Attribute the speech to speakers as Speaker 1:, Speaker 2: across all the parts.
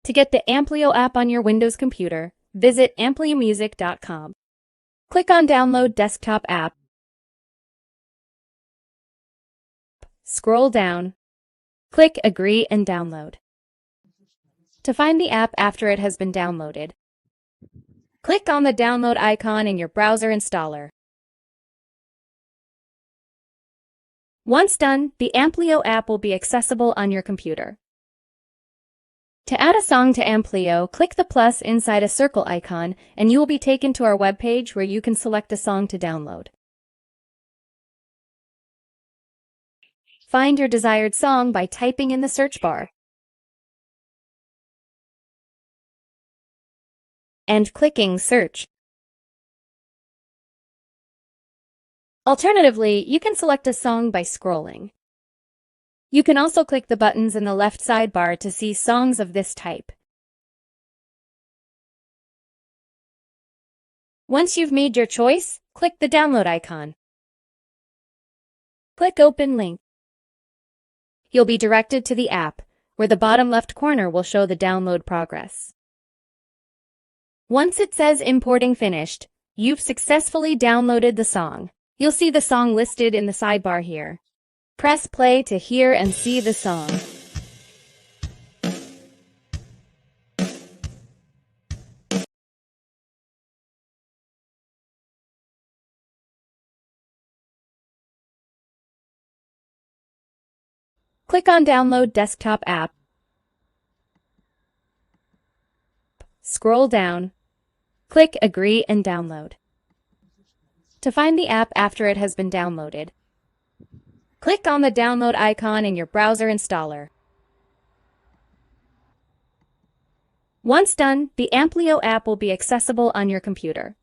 Speaker 1: To get the Amplio app on your Windows computer, visit ampliomusic.com. Click on Download Desktop App. Scroll down. Click Agree and Download. To find the app after it has been downloaded, click on the download icon in your browser installer. Once done, the Amplio app will be accessible on your computer. To add a song to Amplio, click the plus inside a circle icon and you will be taken to our webpage where you can select a song to download. Find your desired song by typing in the search bar and clicking Search. Alternatively, you can select a song by scrolling. You can also click the buttons in the left sidebar to see songs of this type. Once you've made your choice, click the download icon. Click Open Link. You'll be directed to the app, where the bottom left corner will show the download progress. Once it says Importing Finished, you've successfully downloaded the song. You'll see the song listed in the sidebar here. Press play to hear and see the song. Click on Download Desktop App. Scroll down. Click Agree and Download. To find the app after it has been downloaded, click on the download icon in your browser installer. Once done, the Amplio app will be accessible on your computer.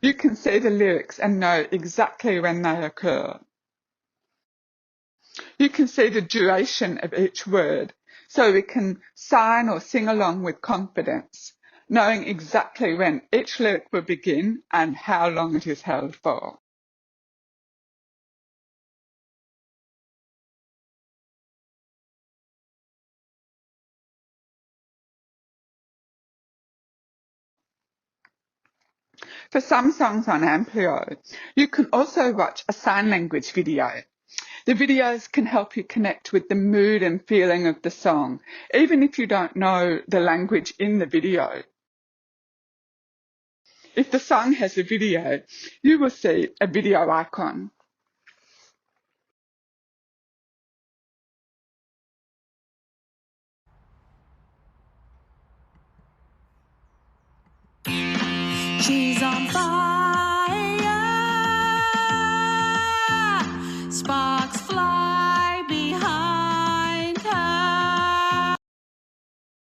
Speaker 2: You can see the lyrics and know exactly when they occur. You can see the duration of each word, so we can sign or sing along with confidence, knowing exactly when each lyric will begin and how long it is held for. For some songs on Amplio, you can also watch a sign language video. The videos can help you connect with the mood and feeling of the song, even if you don't know the language in the video. If the song has a video, you will see a video icon.